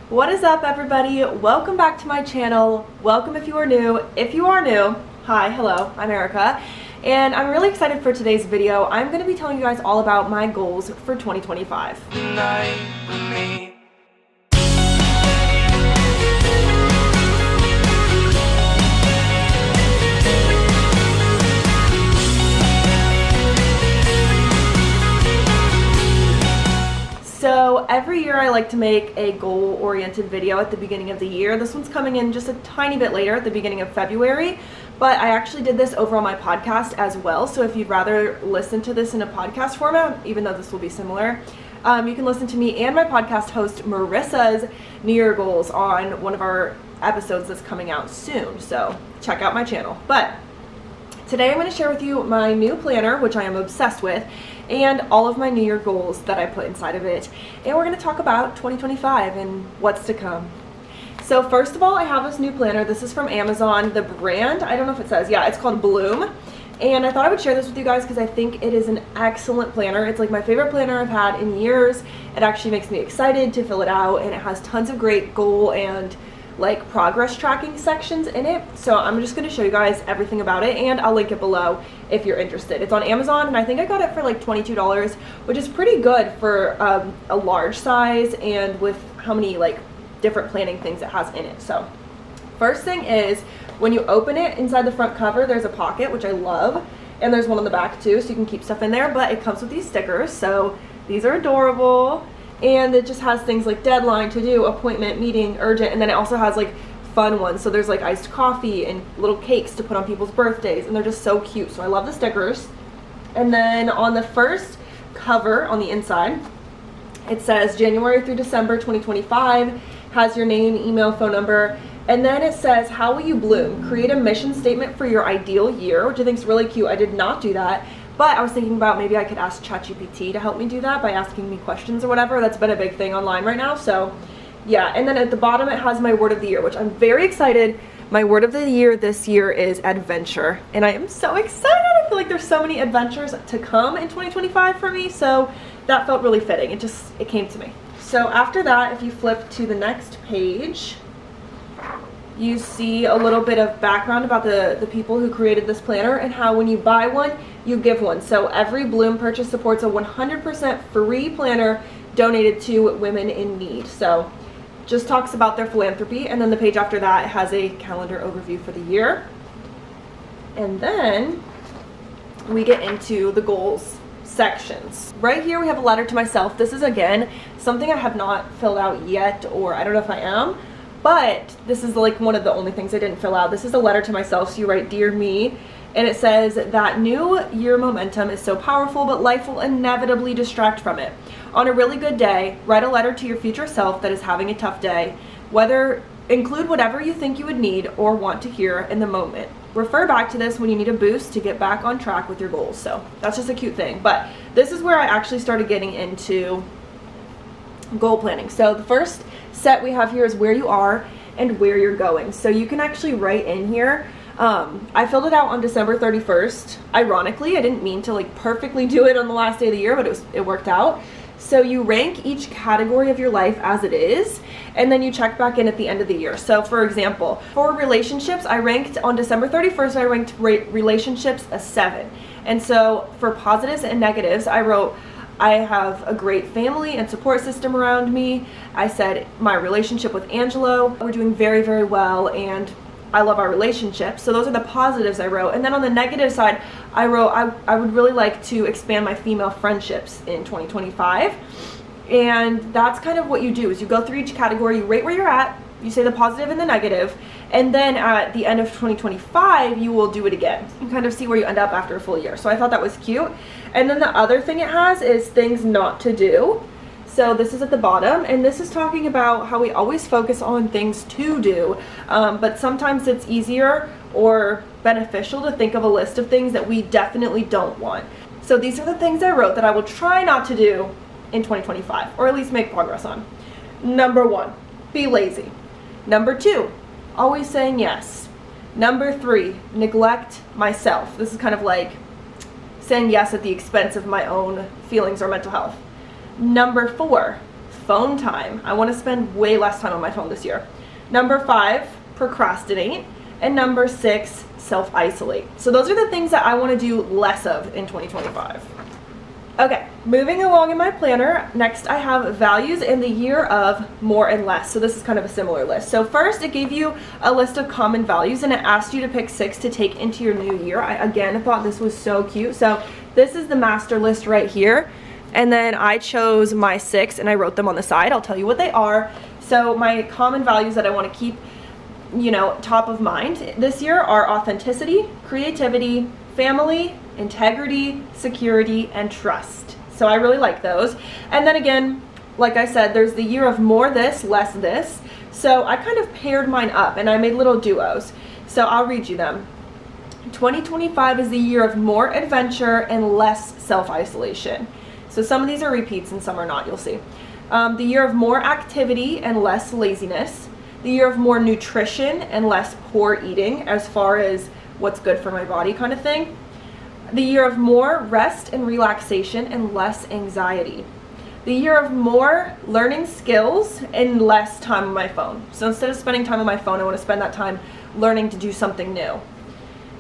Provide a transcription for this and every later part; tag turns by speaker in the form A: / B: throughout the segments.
A: What is up, everybody? Welcome back to my channel. Welcome if you are new. If you are new, hi, hello, I'm Erica, and I'm really excited for today's video. I'm going to be telling you guys all about my goals for 2025. So every year I like to make a goal-oriented video at the beginning of the year. This one's coming in just a tiny bit later at the beginning of February, but I actually did this over on my podcast as well. So if you'd rather listen to this in a podcast format, even though this will be similar, you can listen to me and my podcast host Marissa's New Year goals on one of our episodes that's coming out soon. So check out my channel. But today I'm going to share with you my new planner, which I am obsessed with, and all of my New Year goals that I put inside of it. And we're going to talk about 2025 and what's to come. So first of all, I have this new planner. This is from Amazon. The brand, I don't know if it says, yeah, it's called Bloom. And I thought I would share this with you guys because I think it is an excellent planner. It's like my favorite planner I've had in years. It actually makes me excited to fill it out, and it has tons of great goal and like progress tracking sections in it. So I'm just going to show you guys everything about it, and I'll link it below if you're interested. It's on Amazon, and I think I got it for like $22, which is pretty good for a large size and with how many like different planning things it has in it. So first thing is, when you open it, inside the front cover there's a pocket, which I love, and there's one on the back too, so you can keep stuff in there. But it comes with these stickers, so these are adorable. And it just has things like deadline, to do, appointment, meeting, urgent, and then it also has like fun ones. So there's like iced coffee and little cakes to put on people's birthdays, and they're just so cute. So I love the stickers. And then on the first cover on the inside, it says January through December 2025, has your name, email, phone number, and then it says, how will you bloom? Create a mission statement for your ideal year, which I think is really cute. I did not do that. But I was thinking about maybe I could ask ChatGPT to help me do that by asking me questions or whatever. That's been a big thing online right now. So yeah, and then at the bottom it has my word of the year, which I'm very excited. My word of the year this year is adventure, and I am so excited. I feel like there's so many adventures to come in 2025 for me, so that felt really fitting. It came to me. So after that, if you flip to the next page, you see a little bit of background about the people who created this planner and how when you buy one, you give one. So every Bloom purchase supports a 100% free planner donated to women in need. So just talks about their philanthropy, and then the page after that has a calendar overview for the year. And then we get into the goals sections. Right here we have a letter to myself. This is again something I have not filled out yet, or I don't know if I am. But this is like one of the only things I didn't fill out. This is a letter to myself, so you write, Dear Me, and it says that new year momentum is so powerful, but life will inevitably distract from it. On a really good day, write a letter to your future self that is having a tough day. Include whatever you think you would need or want to hear in the moment. Refer back to this when you need a boost to get back on track with your goals. So that's just a cute thing. But this is where I actually started getting into goal planning. So the first set we have here is where you are and where you're going. So you can actually write in here. I filled it out on December 31st. Ironically, I didn't mean to like perfectly do it on the last day of the year, but it worked out. So you rank each category of your life as it is, and then you check back in at the end of the year. So for example, for relationships, I ranked on December 31st, I ranked relationships a 7. And so for positives and negatives, I wrote, I have a great family and support system around me. I said my relationship with Angelo, we're doing very, very well, and I love our relationship. So those are the positives I wrote. And then on the negative side, I wrote I would really like to expand my female friendships in 2025. And that's kind of what you do, is you go through each category, you rate where you're at, you say the positive and the negative, and then at the end of 2025 you will do it again and kind of see where you end up after a full year. So I thought that was cute. And then the other thing it has is things not to do. So this is at the bottom, and this is talking about how we always focus on things to do, but sometimes it's easier or beneficial to think of a list of things that we definitely don't want. So these are the things I wrote that I will try not to do in 2025, or at least make progress on. Number 1, be lazy. Number 2, always saying yes. Number 3, neglect myself. This is kind of like saying yes at the expense of my own feelings or mental health. Number 4, phone time. I want to spend way less time on my phone this year. Number 5, procrastinate. And number 6, self-isolate. So those are the things that I want to do less of in 2025. Okay, moving along in my planner, next I have values in the year of more and less. So this is kind of a similar list. So first it gave you a list of common values and it asked you to pick 6 to take into your new year. I again thought this was so cute. So this is the master list right here. And then I chose my 6 and I wrote them on the side. I'll tell you what they are. So my common values that I want to keep, top of mind this year are authenticity, creativity, family, integrity, security, and trust. So I really like those. And then again, like I said, there's the year of more this, less this. So I kind of paired mine up and I made little duos. So I'll read you them. 2025 is the year of more adventure and less self-isolation. So some of these are repeats and some are not, you'll see. The year of more activity and less laziness. The year of more nutrition and less poor eating, as far as what's good for my body kind of thing. The year of more rest and relaxation and less anxiety. The year of more learning skills and less time on my phone. So instead of spending time on my phone, I want to spend that time learning to do something new.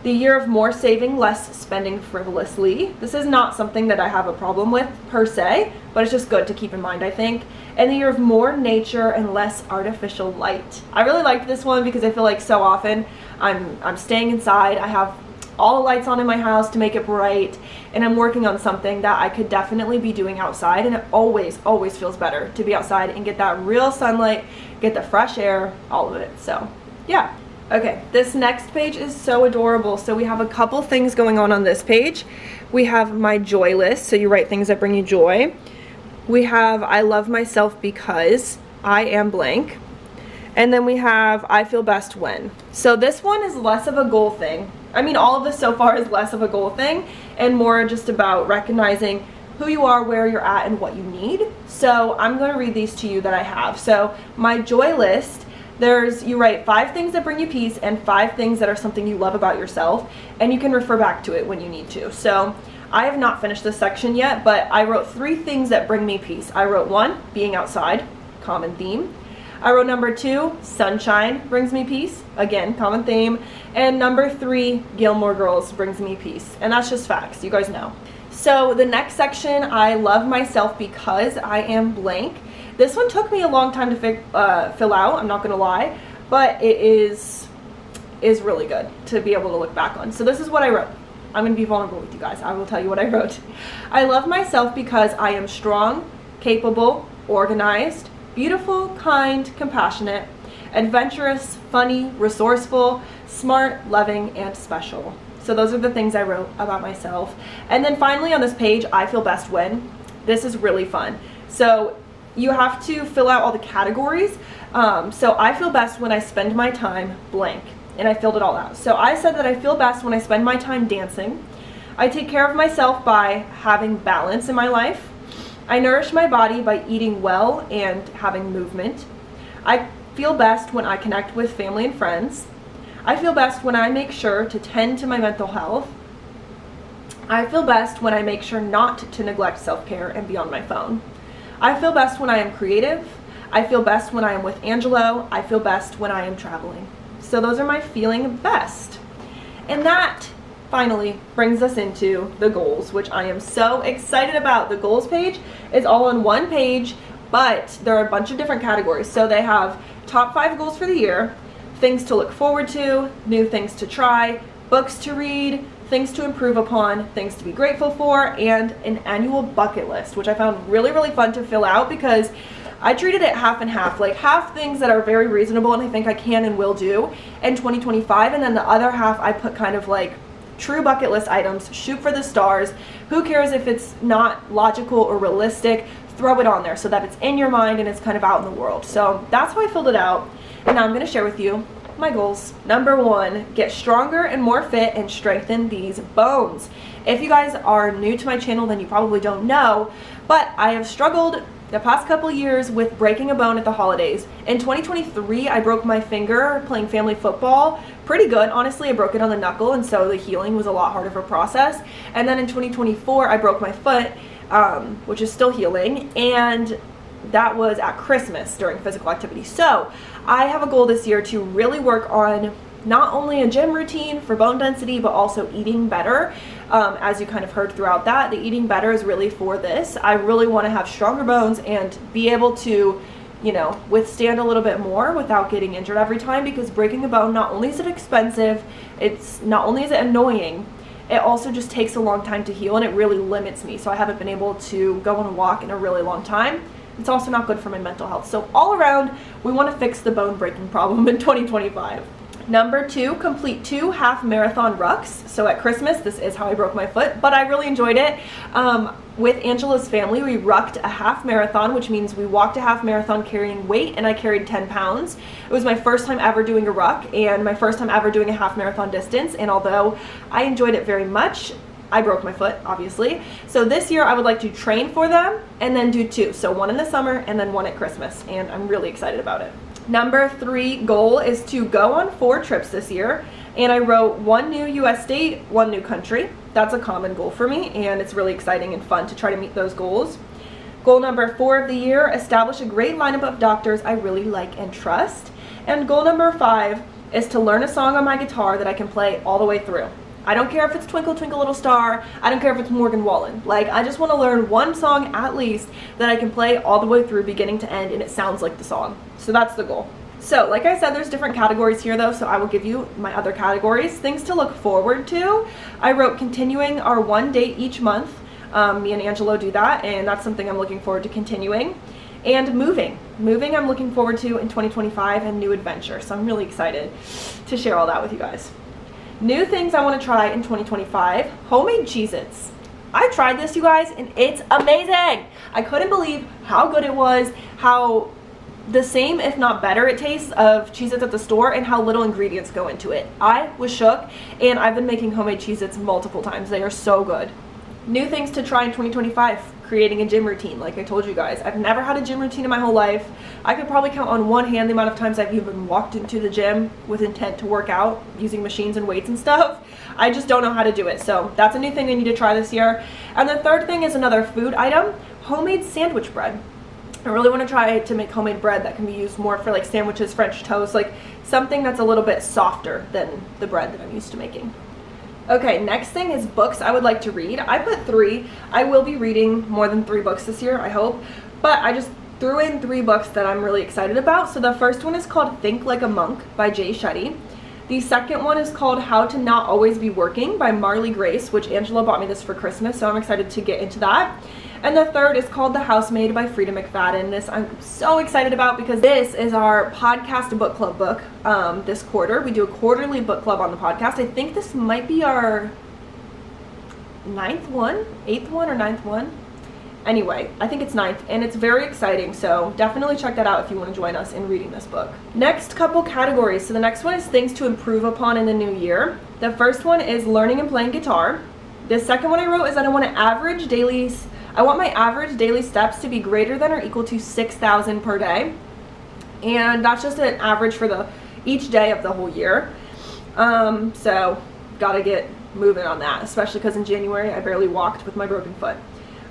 A: The year of more saving, less spending frivolously. This is not something that I have a problem with per se, but it's just good to keep in mind, I think. And the year of more nature and less artificial light. I really liked this one because I feel like so often I'm staying inside. I have all the lights on in my house to make it bright, and I'm working on something that I could definitely be doing outside, and it always feels better to be outside and get that real sunlight, get the fresh air, all of it. So yeah. Okay, this next page is so adorable. So we have a couple things going on this page. We have my joy list, so you write things that bring you joy. We have I love myself because I am blank. And then we have I feel best when. So this one is less of a goal thing. I mean, all of this so far is less of a goal thing and more just about recognizing who you are, where you're at, and what you need. So I'm going to read these to you that I have. So my joy list, you write 5 things that bring you peace and 5 things that are something you love about yourself, and you can refer back to it when you need to. So I have not finished this section yet, but I wrote 3 things that bring me peace. I wrote 1, being outside, common theme. I wrote number 2, sunshine brings me peace, again, common theme. And number 3, Gilmore Girls brings me peace. And that's just facts, you guys know. So the next section, I love myself because I am blank. This one took me a long time to fill out, I'm not gonna lie, but it is really good to be able to look back on. So this is what I wrote. I'm gonna be vulnerable with you guys. I will tell you what I wrote. I love myself because I am strong, capable, organized, beautiful, kind, compassionate, adventurous, funny, resourceful, smart, loving, and special. So those are the things I wrote about myself. And then finally on this page, I feel best when. This is really fun. So you have to fill out all the categories. So I feel best when I spend my time blank, and I filled it all out. So I said that I feel best when I spend my time dancing. I take care of myself by having balance in my life. I nourish my body by eating well and having movement. I feel best when I connect with family and friends. I feel best when I make sure to tend to my mental health. I feel best when I make sure not to neglect self-care and be on my phone. I feel best when I am creative. I feel best when I am with Angelo. I feel best when I am traveling. So those are my feeling best. And that finally brings us into the goals, which I am so excited about. The goals page is all on one page, but there are a bunch of different categories. So they have top 5 goals for the year, things to look forward to, new things to try, books to read, things to improve upon, things to be grateful for, and an annual bucket list, which I found really fun to fill out because I treated it half and half, like half things that are very reasonable and I think I can and will do in 2025, and then the other half I put kind of like true bucket list items, shoot for the stars. Who cares if it's not logical or realistic? Throw it on there so that it's in your mind and it's kind of out in the world. So that's how I filled it out, and now I'm going to share with you my goals. Number 1, get stronger and more fit and strengthen these bones. If you guys are new to my channel, then you probably don't know, but I have struggled the past couple years with breaking a bone at the holidays. In 2023, I broke my finger playing family football. Pretty good, honestly. I broke it on the knuckle, and so the healing was a lot harder of a process. And then in 2024, I broke my foot, which is still healing, and that was at Christmas during physical activity. So I have a goal this year to really work on not only a gym routine for bone density, but also eating better. As you kind of heard throughout that, the eating better is really for this. I really want to have stronger bones and be able to, you know, withstand a little bit more without getting injured every time, because breaking a bone, not only is it expensive, it's not only is it annoying, it also just takes a long time to heal, and it really limits me. So I haven't been able to go on a walk in a really long time. It's also not good for my mental health. So all around, we want to fix the bone breaking problem in 2025. Number 2, complete 2 half marathon rucks. So at Christmas, this is how I broke my foot, but I really enjoyed it. With Angela's family, we rucked a half marathon, which means we walked a half marathon carrying weight, and I carried 10 pounds. It was my first time ever doing a ruck and my first time ever doing a half marathon distance. And although I enjoyed it very much, I broke my foot, obviously. So this year I would like to train for them and then do 2. So 1 in the summer and then 1 at Christmas. And I'm really excited about it. Number 3 goal is to go on 4 trips this year, and I wrote 1 new US state, 1 new country. That's a common goal for me, and it's really exciting and fun to try to meet those goals. Goal number 4 of the year, establish a great lineup of doctors I really like and trust. And goal number 5 is to learn a song on my guitar that I can play all the way through. I don't care if it's Twinkle Twinkle Little Star, I don't care if it's Morgan Wallen. Like, I just want to learn 1 song at least that I can play all the way through, beginning to end, and it sounds like the song. So that's the goal. So like I said, there's different categories here though, so I will give you my other categories. Things to look forward to. I wrote continuing our 1 date each month. Me and Angelo do that, and that's something I'm looking forward to continuing. And moving I'm looking forward to in 2025, and new adventure. So I'm really excited to share all that with you guys. New things I want to try in 2025, homemade Cheez-Its. I tried this, you guys, and it's amazing. I couldn't believe how good it was, how the same, if not better, it tastes of Cheez-Its at the store, and how little ingredients go into it. I was shook, and I've been making homemade Cheez-Its multiple times. They are so good. New things to try in 2025, creating a gym routine. Like I told you guys, I've never had a gym routine in my whole life. I could probably count on one hand the amount of times I've even walked into the gym with intent to work out using machines and weights and stuff. I just don't know how to do it. So that's a new thing I need to try this year. And the third thing is another food item, homemade sandwich bread. I really want to try to make homemade bread that can be used more for like sandwiches, French toast, like something that's a little bit softer than the bread that I'm used to making. Okay, next thing is books I would like to read. I put 3. I will be reading more than 3 books this year, I hope. But I just threw in 3 books that I'm really excited about. So the first one is called Think Like a Monk by Jay Shetty. The second one is called How to Not Always Be Working by Marley Grace, which Angela bought me this for Christmas, so I'm excited to get into that. And the third is called The Housemaid by Frida McFadden. This I'm so excited about because this is our podcast book club book this quarter. We do a quarterly book club on the podcast. I think this might be our 8th one or 9th one. Anyway, I think it's 9th, and it's very exciting, so definitely check that out if you want to join us in reading this book. Next couple categories. So the next one is things to improve upon in the new year. The first one is learning and playing guitar. The second one I wrote is that I want my average daily steps to be greater than or equal to 6,000 per day. And that's just an average for each day of the whole year. So gotta get moving on that, especially because in January I barely walked with my broken foot.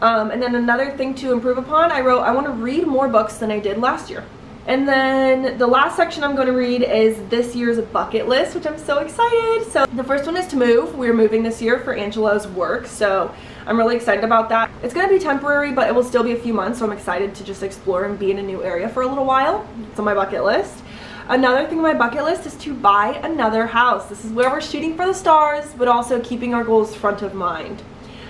A: And then another thing to improve upon, I wrote I want to read more books than I did last year. And then the last section I'm going to read is this year's bucket list, which I'm so excited. So the first one is to move. We're moving this year for Angelo's work, so I'm really excited about that. It's going to be temporary, but it will still be a few months, so I'm excited to just explore and be in a new area for a little while. It's on my bucket list. Another thing on my bucket list is to buy another house. This is where we're shooting for the stars, but also keeping our goals front of mind.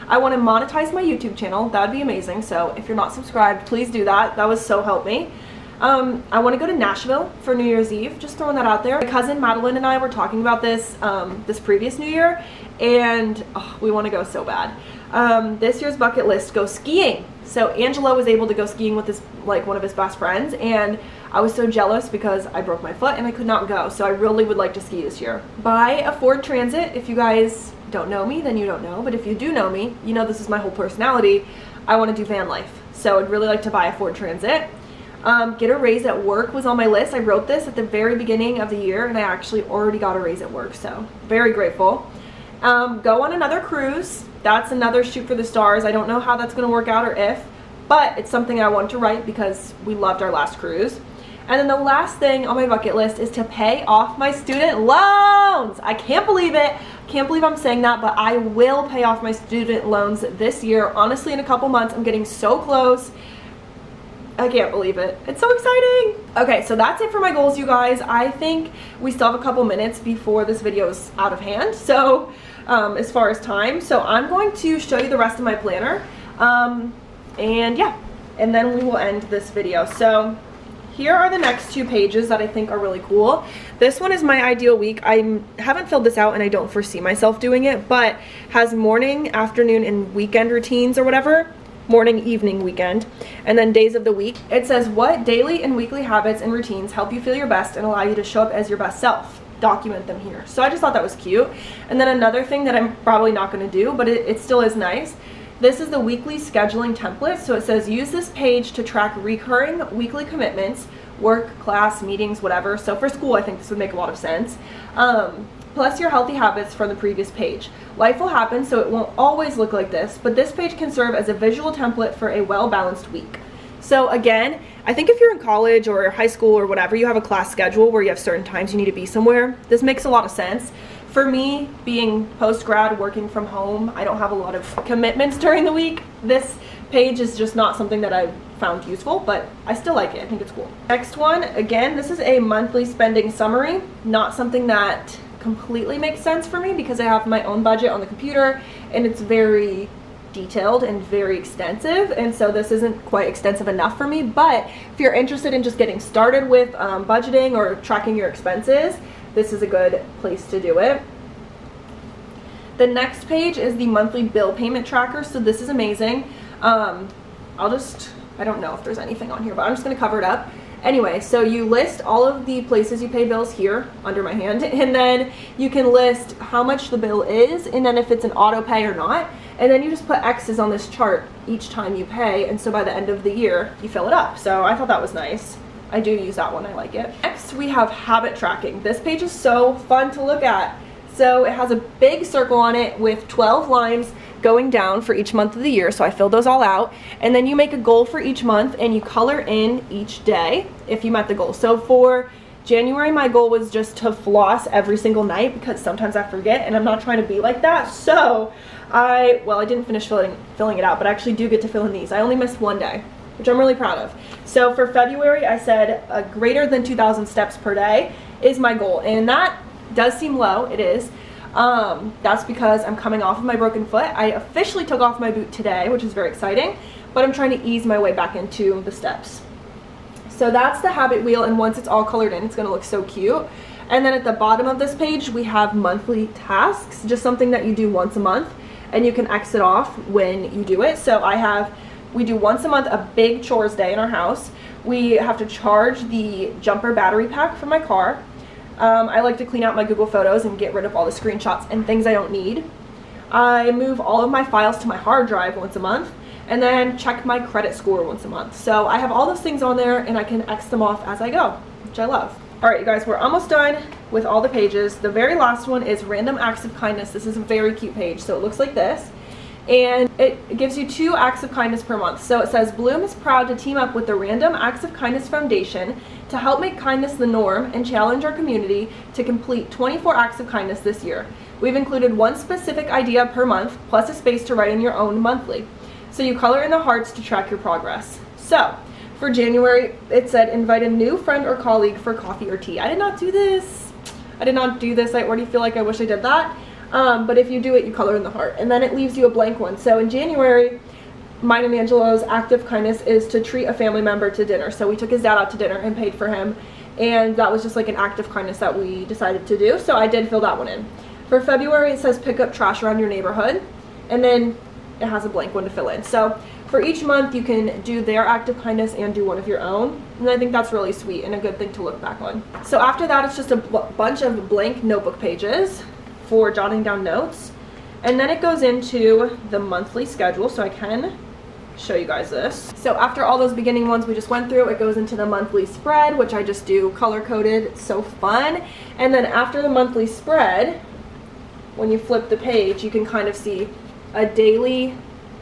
A: I want to monetize my YouTube channel. That would be amazing. So if you're not subscribed, please do that. That would so help me. I want to go to Nashville for New Year's Eve. Just throwing that out there. My cousin Madeline and I were talking about this this previous New Year, and we want to go so bad. This year's bucket list, go skiing. So Angelo was able to go skiing with one of his best friends, and I was so jealous because I broke my foot and I could not go. So I really would like to ski this year. Buy a Ford Transit. If you guys don't know me, then you don't know, but if you do know me, you know this is my whole personality. I want to do van life, so I'd really like to buy a Ford Transit. Get a raise at work was on my list. I wrote this at the very beginning of the year, and I actually already got a raise at work, so very grateful. Go on another cruise. That's another shoot for the stars. I don't know how that's going to work out or if, but it's something I wanted to write because we loved our last cruise. And then the last thing on my bucket list is to pay off my student loans. I can't believe it. Can't believe I'm saying that, but I will pay off my student loans this year. Honestly, in a couple months, I'm getting so close. I can't believe it. It's so exciting. Okay, so that's it for my goals, you guys. I think we still have a couple minutes before this video is out of hand. So as far as time, so I'm going to show you the rest of my planner. And yeah, and then we will end this video. So here are the next 2 pages that I think are really cool. This one is my ideal week. I haven't filled this out and I don't foresee myself doing it, but has morning, afternoon, and weekend routines or whatever. Morning, evening, weekend, and then days of the week. It says, what daily and weekly habits and routines help you feel your best and allow you to show up as your best self? Document them here. So I just thought that was cute. And then another thing that I'm probably not going to do, but it still is nice. This is the weekly scheduling template. So it says, use this page to track recurring weekly commitments, work, class, meetings, whatever. So for school, I think this would make a lot of sense. Plus your healthy habits from the previous page. Life will happen, so it won't always look like this, but this page can serve as a visual template for a well-balanced week. So again, I think if you're in college or high school or whatever, you have a class schedule where you have certain times you need to be somewhere. This makes a lot of sense. For me, being post-grad, working from home, I don't have a lot of commitments during the week. This page is just not something that I've found useful, but I still like it. I think it's cool. Next one, again, this is a monthly spending summary. Not something that completely makes sense for me because I have my own budget on the computer and it's very detailed and very extensive, and so this isn't quite extensive enough for me. But if you're interested in just getting started with budgeting or tracking your expenses, this is a good place to do it. The next page is the monthly bill payment tracker, so this is amazing. I don't know if there's anything on here, but I'm just going to cover it up. Anyway, so you list all of the places you pay bills here under my hand, and then you can list how much the bill is, and then if it's an auto pay or not, and then you just put X's on this chart each time you pay, and so by the end of the year, you fill it up. So I thought that was nice. I do use that one, I like it. Next, we have habit tracking. This page is so fun to look at. So it has a big circle on it with 12 lines going down for each month of the year, so I filled those all out, and then you make a goal for each month and you color in each day if you met the goal. So for January, my goal was just to floss every single night because sometimes I forget, and I'm not trying to be like that. So I didn't finish filling it out, but I actually do get to fill in these. I only missed one day, which I'm really proud of. So for February, I said greater than 2,000 steps per day is my goal, and that does seem low. It is. That's because I'm coming off of my broken foot. I officially took off my boot today, which is very exciting, but I'm trying to ease my way back into the steps. So that's the habit wheel, and once it's all colored in, it's going to look so cute. And then at the bottom of this page, we have monthly tasks, just something that you do once a month, and you can X it off when you do it. So we do once a month a big chores day in our house. We have to charge the jumper battery pack for my car. I like to clean out my Google Photos and get rid of all the screenshots and things I don't need. I move all of my files to my hard drive once a month, and then check my credit score once a month. So I have all those things on there, and I can X them off as I go, which I love. All right, you guys, we're almost done with all the pages. The very last one is random acts of kindness. This is a very cute page. So it looks like this, and it gives you 2 acts of kindness per month. So it says, Bloom is proud to team up with the Random Acts of Kindness Foundation to help make kindness the norm and challenge our community to complete 24 acts of kindness this year. We've included 1 specific idea per month, plus a space to write in your own monthly. So you color in the hearts to track your progress. So for January, it said, invite a new friend or colleague for coffee or tea. I did not do this. I already feel like I wish I did that. But if you do it, you color in the heart, and then it leaves you a blank one. So in January, mine and Angelo's act of kindness is to treat a family member to dinner. So we took his dad out to dinner and paid for him, and that was just like an act of kindness that we decided to do. So I did fill that one in. For February, it says pick up trash around your neighborhood, and then it has a blank one to fill in. So for each month, you can do their act of kindness and do one of your own, and I think that's really sweet and a good thing to look back on. So after that, it's just a bunch of blank notebook pages for jotting down notes, and then it goes into the monthly schedule. So I can show you guys this. So after all those beginning ones we just went through, it goes into the monthly spread, which I just do color coded. It's so fun. And then after the monthly spread, when you flip the page, you can kind of see a daily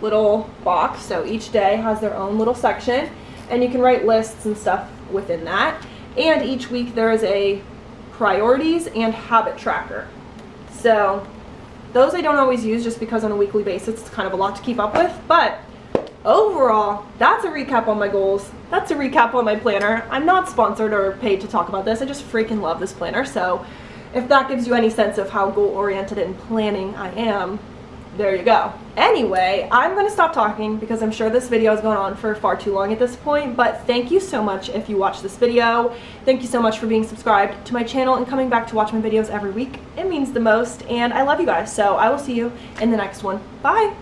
A: little box. So each day has their own little section, and you can write lists and stuff within that. And each week there is a priorities and habit tracker. So those I don't always use just because on a weekly basis it's kind of a lot to keep up with, but overall, that's a recap on my goals. That's a recap on my planner. I'm not sponsored or paid to talk about this. I just freaking love this planner. So if that gives you any sense of how goal-oriented and planning I am, there you go. Anyway, I'm gonna stop talking because I'm sure this video is going on for far too long at this point, but thank you so much if you watched this video. Thank you so much for being subscribed to my channel and coming back to watch my videos every week. It means the most, and I love you guys, so I will see you in the next one. Bye!